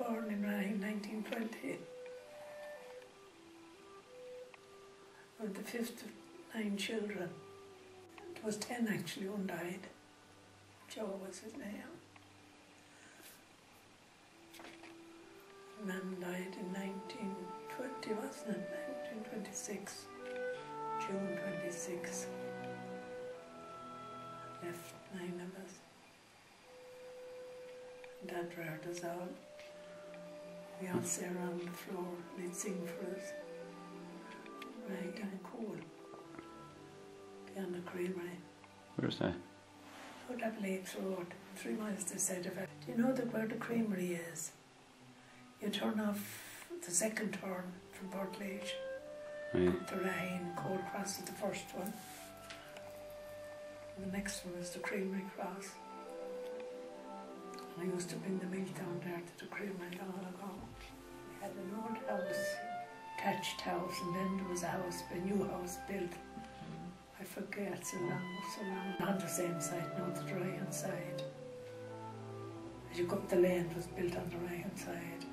born in 1920. We're the fifth of 9 children. It was 10 actually who died. Joe was his name. Mum died in 1920, wasn't it? 1926. June 26. Left 9 of us. Dad reared us all. We all sat around the floor. They'd sing for us. Right, and cool. Beyond the creamery. Where's that? Out at Lakes Road, 3 miles to the side of it. Do you know where the creamery is? You turn off the second turn from Portlaoise. Right. Up to Raheen, Cold Cross is the first one. And the next one is the Creamery Cross. And I used to bring the milk down there to the creamery long ago. We had an old house, thatched house, and then there was a new house built. I forget, so long. On the same side, not the right-hand side. As you go up the lane, it was built on the right-hand side.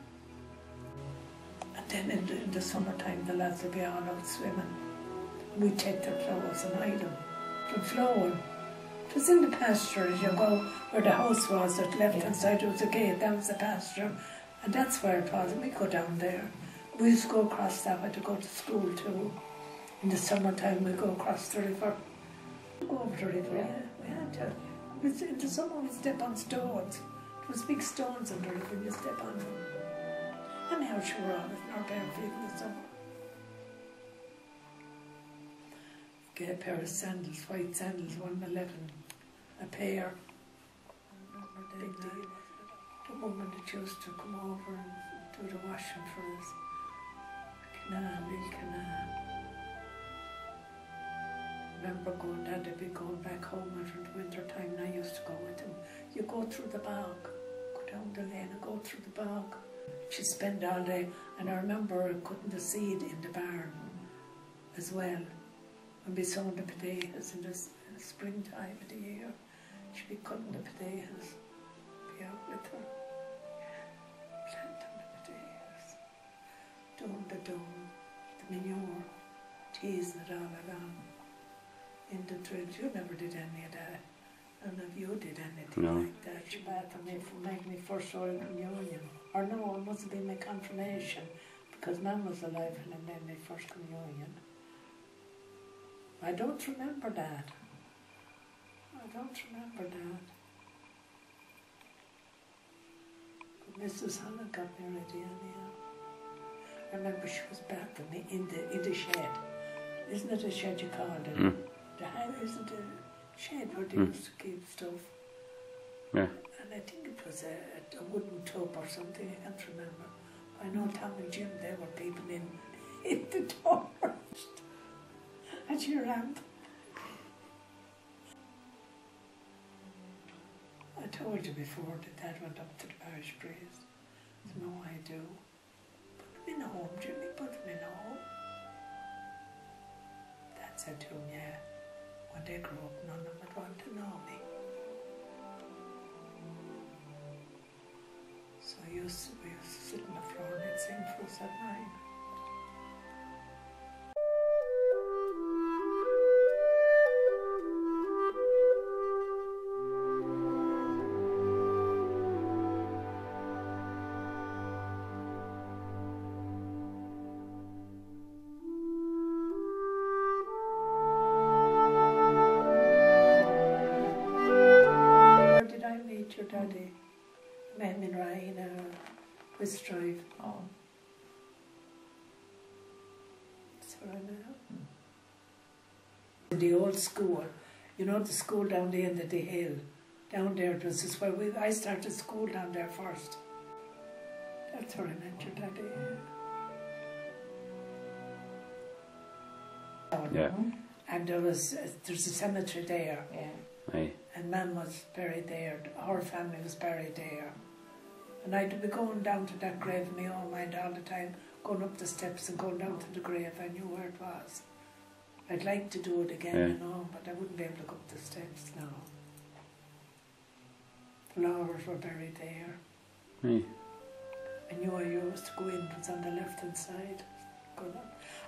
And then in the summertime, the lads would be all out swimming. We'd take their clothes and hide them from flowing. It was in the pasture as you go where the house was. At the left-hand side, there was a gate, that was the pasture. And that's where it was, and we'd go down there. We used to go across that way to go to school too. In the summertime, we'd go across the river. Go over the river, yeah, we had to. In the summer, we'd step on stones. There was big stones on the river, and you step on them. Anyhow, she were always in our bare feet in the summer. Get a pair of sandals, white sandals, 1.11 a pair. Big deal. The woman that used to come over and do the washing for us. Lil Canal. Remember Dad would be going back home after the winter time, and I used to go with him. You go through the bog, go down the lane and go through the bog. She'd spend all day, and I remember cutting the seed in the barn as well. When we sowed the potatoes in the springtime of the year, she'd be cutting the potatoes, be out with her, planting the potatoes, doing the manure, teasing it all along. In the drills, you never did any of that. None of you did anything like that. She bad for me for making me first Royal Communion. Or no, it must have been my confirmation, because Mum was alive and then my first communion. I don't remember that. I don't remember that. But Mrs. Holland got me ready anyhow. I remember she was bathing me in the shed. Isn't it a shed you call it? Mm. Isn't it a shed where they used to keep stuff? Yeah. And I think it was a wooden tub or something, I can't remember. I know Tom and Jim, they were peeping in the door. And she ran. I told you before that Dad went up to the parish priest. No, I do. Put him in a home, Jimmy, put him in a home. Dad said to him, yeah, when they grew up, none of them would want to know me. So we used to sit on the floor and they'd sing for us at night. Your daddy met me in Raheen, West Drive. Oh. That's where I know. In the old school, you know the school down the end of the hill, down there, this is where I started school down there first. That's where I met your daddy. Yeah. And there's a cemetery there. Yeah. Aye. And Mum was buried there, our family was buried there. And I'd be going down to that grave in my own mind all the time, going up the steps and going down to the grave. I knew where it was. I'd like to do it again, Yeah. you know, but I wouldn't be able to go up the steps now. The Laurers were buried there. Aye. I knew I used to go in, it was on the left hand side.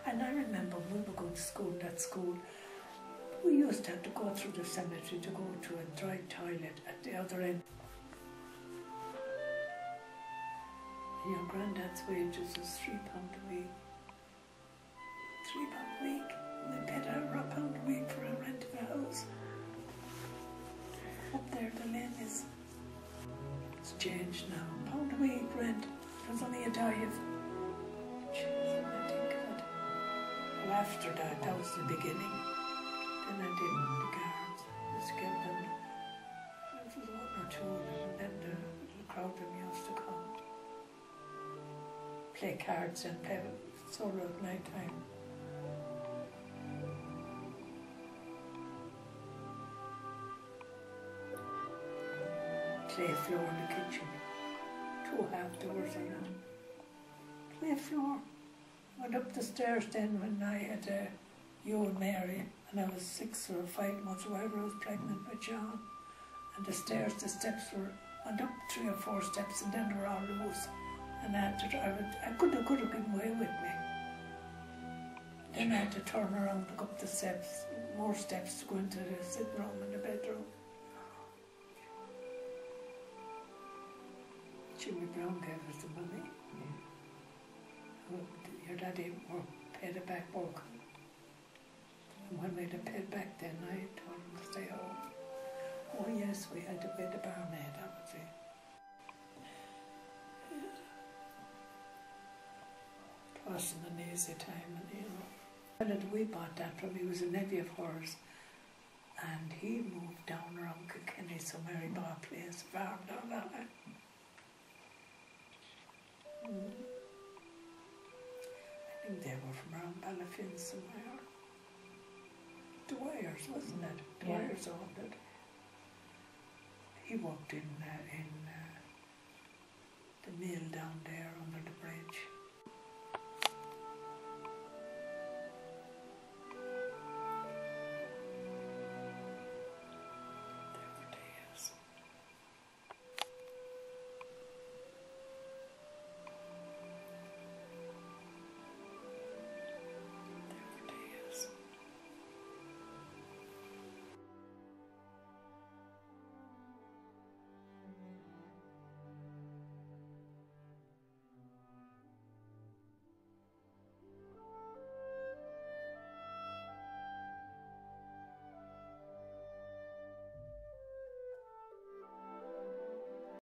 And I remember when we were going to school, that school, we used to have to go through the cemetery to go to a dry toilet at the other end. And your granddad's wages was £3 a week. £3 a week. And they paid her £1 a week for a rent of a house. Up there, the lane is. It's changed now. £1 a week rent. It was only a dive. Jeez, I think of it. Well, after that, that was the beginning. Then I did the guards. Just give them. It was one or two of them, and then the little crowd of them used to come. Play cards and play solo at night time. Clay floor in the kitchen. 2 half doors around. Clay floor. Went up the stairs then when I had you and Mary, and I was 6 or 5 months, whatever, I was pregnant with John. And the stairs, the steps went up 3 or 4 steps, and then they were all loose. And I could have given away with me. Then I had to turn around and go up the steps, more steps to go into the sitting room and the bedroom. Jimmy Brown gave us the money. Your daddy paid it back work. And when we had to pay it back then, I told him to stay home. Oh yes, we had to pay the barmaid, that was it. It wasn't an easy time, and you know. Well, we bought that from, he was a nephew of hers, and he moved down around Kilkenny, so Mary bought a place, farm down that way. I think they were from around Ballyfin somewhere. Dwyer's, wasn't it? Dwyer's owned it. He worked in the mill down there